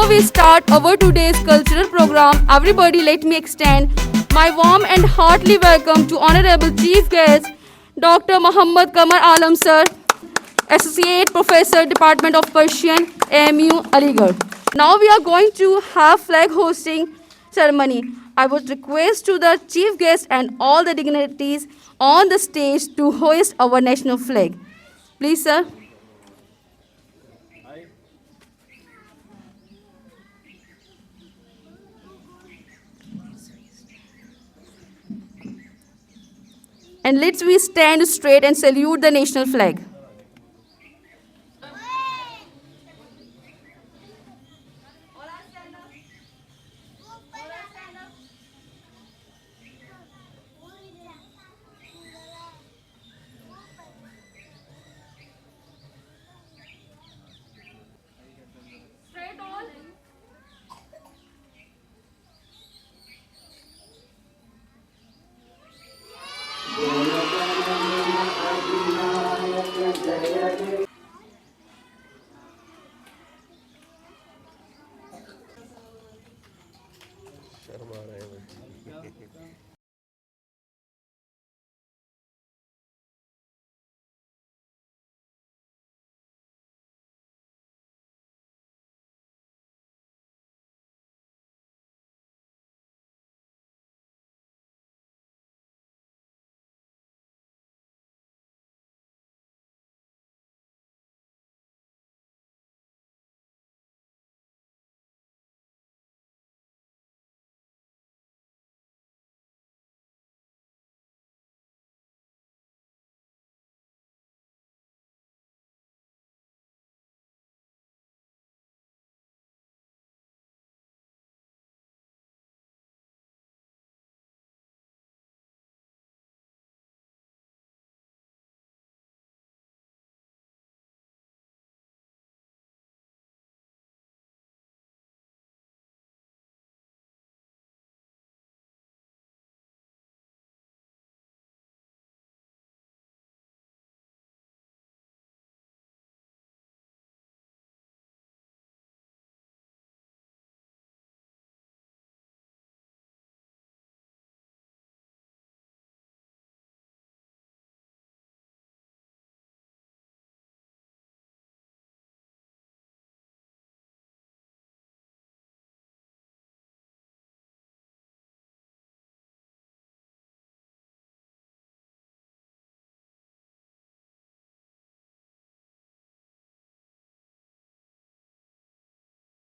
Before we start our today's cultural program, everybody let me extend my warm and heartily welcome to Honorable Chief Guest, Dr. Muhammad Qamar Alam Sir, Associate Professor, Department of Persian, AMU, Aligarh. Now we are going to have flag hosting ceremony. I would request to the Chief Guest and all the dignitaries on the stage to hoist our national flag. Please, sir. And let's we stand straight and salute the national flag.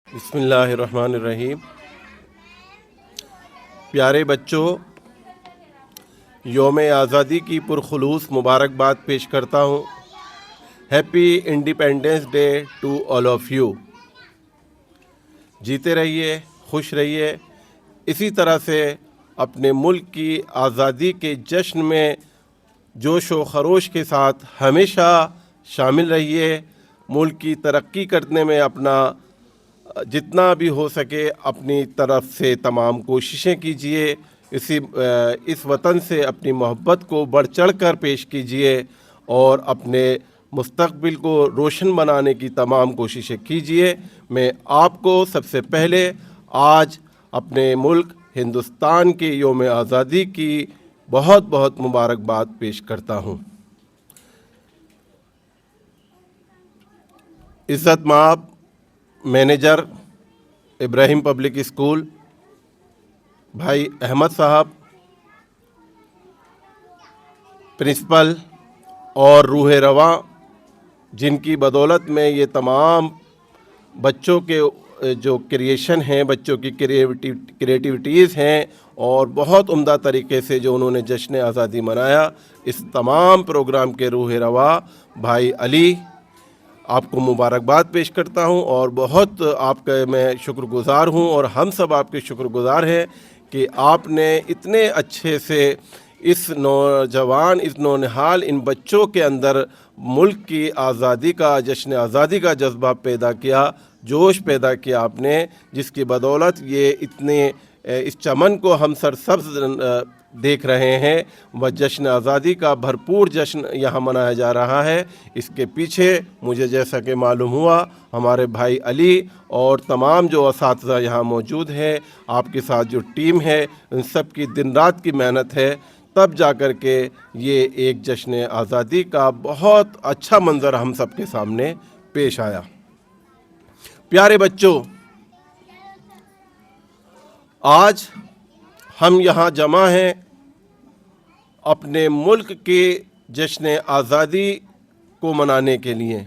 بسم اللہ الرحمن الرحیم. پیارے بچوں، یوم آزادی کی پرخلوص مبارکباد پیش کرتا ہوں. Happy independence day to all of you. جیتے رہیے، خوش رہیے، اسی طرح سے اپنے ملک کی آزادی کے جشن میں جوش و خروش کے ساتھ ہمیشہ شامل رہیے. ملک کی ترقی کرنے میں اپنا جتنا بھی ہو سکے اپنی طرف سے تمام کوششیں کیجیے. اس وطن سے اپنی محبت کو بڑھ چڑھ کر پیش کیجیے اور اپنے مستقبل کو روشن بنانے کی تمام کوششیں کیجیے. میں آپ کو سب سے پہلے آج اپنے ملک ہندوستان کے یوم آزادی کی بہت بہت مبارکباد پیش کرتا ہوں. عزت مآب مینیجر ابراہیم پبلک اسکول بھائی احمد صاحب، پرنسپل اور روح رواں، جن کی بدولت میں یہ تمام بچوں کے جو کریشن ہیں، بچوں کی کریٹیوٹیز ہیں اور بہت عمدہ طریقے سے جو انہوں نے جشن آزادی منایا، اس تمام پروگرام کے روح رواں بھائی علی، آپ کو مبارکباد پیش کرتا ہوں اور بہت آپ کا میں شکر گزار ہوں اور ہم سب آپ کے شکر گزار ہیں کہ آپ نے اتنے اچھے سے اس نوجوان، اس نونہال ان بچوں کے اندر ملک کی آزادی کا، جشن آزادی کا جذبہ پیدا کیا، جوش پیدا کیا آپ نے، جس کی بدولت یہ اتنے اس چمن کو ہم سرسبز دیکھ رہے ہیں وہ جشن آزادی کا بھرپور جشن یہاں منایا جا رہا ہے۔ اس کے پیچھے مجھے جیسا کہ معلوم ہوا ہمارے بھائی علی اور تمام جو اساتذہ یہاں موجود ہیں، آپ کے ساتھ جو ٹیم ہے، ان سب کی دن رات کی محنت ہے، تب جا کر کے یہ ایک جشن آزادی کا بہت اچھا منظر ہم سب کے سامنے پیش آیا۔ پیارے بچوں، آج ہم یہاں جمع ہیں اپنے ملک کے جشن آزادی کو منانے کے لیے۔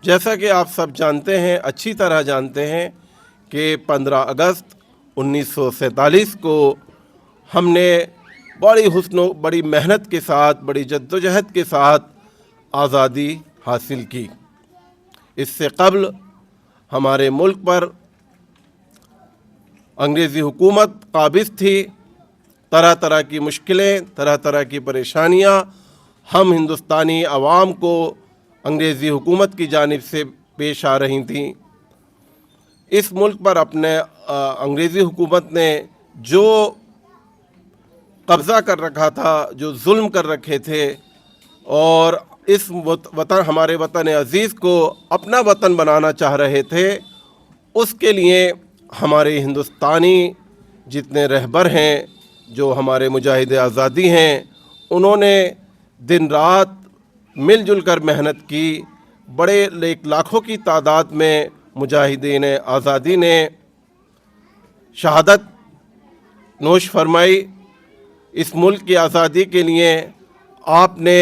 جیسا کہ آپ سب جانتے ہیں، اچھی طرح جانتے ہیں کہ 15 اگست 1947 کو ہم نے بڑی حسن و بڑی محنت کے ساتھ، بڑی جدوجہد کے ساتھ آزادی حاصل کی۔ اس سے قبل ہمارے ملک پر انگریزی حکومت قابض تھی، طرح طرح کی مشکلیں، طرح طرح کی پریشانیاں ہم ہندوستانی عوام کو انگریزی حکومت کی جانب سے پیش آ رہی تھیں۔ اس ملک پر اپنے انگریزی حکومت نے جو قبضہ کر رکھا تھا، جو ظلم کر رکھے تھے، اور اس وطن، ہمارے وطن عزیز کو اپنا وطن بنانا چاہ رہے تھے، اس کے لیے ہمارے ہندوستانی جتنے رہبر ہیں، جو ہمارے مجاہد آزادی ہیں، انہوں نے دن رات مل جل کر محنت کی۔ بڑے لاکھوں کی تعداد میں مجاہدین آزادی نے شہادت نوش فرمائی۔ اس ملک کی آزادی کے لیے آپ نے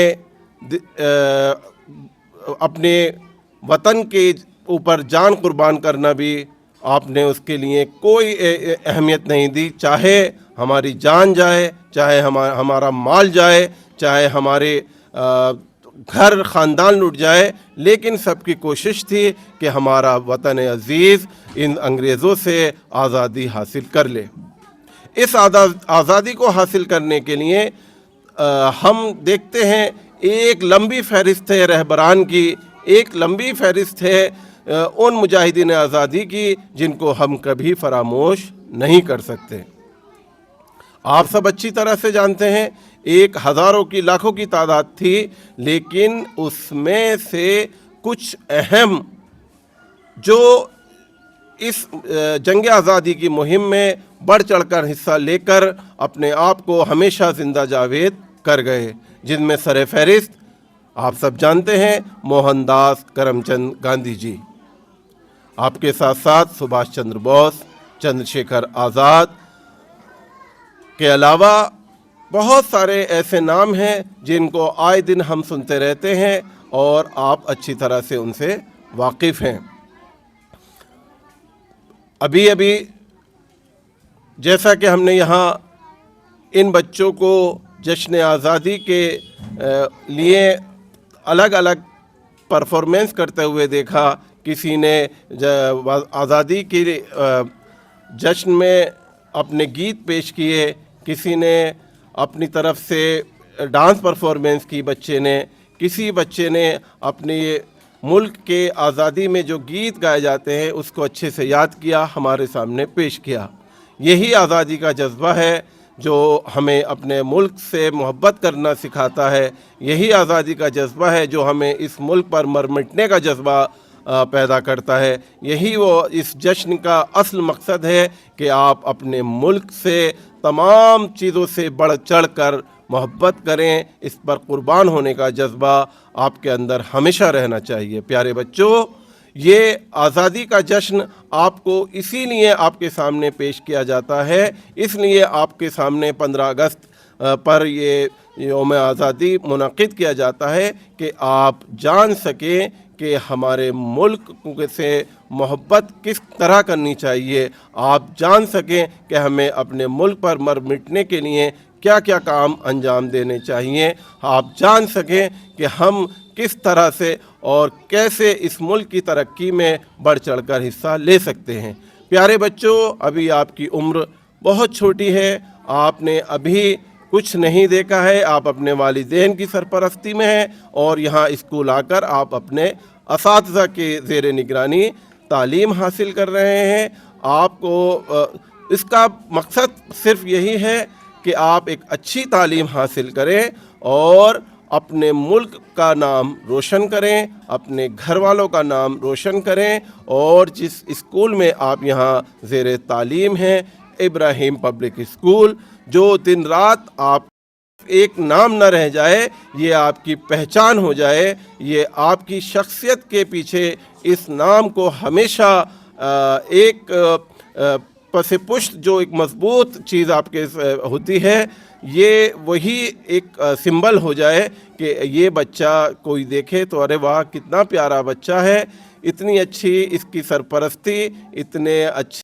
اپنے وطن کے اوپر جان قربان کرنا بھی، آپ نے اس کے لیے کوئی اہمیت نہیں دی، چاہے ہماری جان جائے، چاہے ہمارا مال جائے، چاہے ہمارے گھر خاندان لٹ جائے، لیکن سب کی کوشش تھی کہ ہمارا وطن عزیز ان انگریزوں سے آزادی حاصل کر لے۔ اس آزادی کو حاصل کرنے کے لیے ہم دیکھتے ہیں ایک لمبی فہرست ہے رہبران کی، ایک لمبی فہرست ہے ان مجاہدین آزادی کی جن کو ہم کبھی فراموش نہیں کر سکتے۔ آپ سب اچھی طرح سے جانتے ہیں، ایک ہزاروں کی، لاکھوں کی تعداد تھی، لیکن اس میں سے کچھ اہم جو اس جنگ آزادی کی مہم میں بڑھ چڑھ کر حصہ لے کر اپنے آپ کو ہمیشہ زندہ جاوید کر گئے، جن میں سر فہرست آپ سب جانتے ہیں موہن داس کرم چند گاندھی جی، آپ کے ساتھ ساتھ سبھاش چندر بوس، چندر شیکھر آزاد کے علاوہ بہت سارے ایسے نام ہیں جن کو آئے دن ہم سنتے رہتے ہیں اور آپ اچھی طرح سے ان سے واقف ہیں۔ ابھی جیسا کہ ہم نے یہاں ان بچوں کو جشن آزادی کے لیے الگ الگ پرفارمنس کرتے ہوئے دیکھا، کسی نے آزادی کی جشن میں اپنے گیت پیش کیے، کسی نے اپنی طرف سے ڈانس پرفارمنس کی بچے نے، کسی بچے نے اپنی ملک کے آزادی میں جو گیت گائے جاتے ہیں اس کو اچھے سے یاد کیا، ہمارے سامنے پیش کیا۔ یہی آزادی کا جذبہ ہے جو ہمیں اپنے ملک سے محبت کرنا سکھاتا ہے، یہی آزادی کا جذبہ ہے جو ہمیں اس ملک پر مر مٹنے کا جذبہ پیدا کرتا ہے۔ یہی وہ اس جشن کا اصل مقصد ہے کہ آپ اپنے ملک سے تمام چیزوں سے بڑھ چڑھ کر محبت کریں، اس پر قربان ہونے کا جذبہ آپ کے اندر ہمیشہ رہنا چاہیے۔ پیارے بچوں، یہ آزادی کا جشن آپ کو اسی لیے آپ کے سامنے پیش کیا جاتا ہے، اس لیے آپ کے سامنے 15 اگست پر یہ یوم آزادی منعقد کیا جاتا ہے کہ آپ جان سکیں کہ ہمارے ملک سے محبت کس طرح کرنی چاہیے، آپ جان سکیں کہ ہمیں اپنے ملک پر مر مٹنے کے لیے کیا کیا کام انجام دینے چاہیے، آپ جان سکیں کہ ہم کس طرح سے اور کیسے اس ملک کی ترقی میں بڑھ چڑھ کر حصہ لے سکتے ہیں۔ پیارے بچوں، ابھی آپ کی عمر بہت چھوٹی ہے، آپ نے ابھی کچھ نہیں دیکھا ہے، آپ اپنے والدین کی سرپرستی میں ہیں اور یہاں اسکول آ کر آپ اپنے اساتذہ کے زیر نگرانی تعلیم حاصل کر رہے ہیں۔ آپ کو اس کا مقصد صرف یہی ہے کہ آپ ایک اچھی تعلیم حاصل کریں اور اپنے ملک کا نام روشن کریں, اپنے گھر والوں کا نام روشن کریں, اور جس اسکول میں آپ یہاں زیر تعلیم ہیں, ابراہیم پبلک اسکول, جو دن رات آپ ایک نام نہ رہ جائے, یہ آپ کی پہچان ہو جائے, یہ آپ کی شخصیت کے پیچھے اس نام کو ہمیشہ ایک پس پشت جو ایک مضبوط چیز آپ کے ہوتی ہے, یہ وہی ایک سمبل ہو جائے کہ یہ بچہ کوئی دیکھے تو ارے واہ کتنا پیارا بچہ ہے, اتنی اچھی اس کی سرپرستی, اتنے اچھے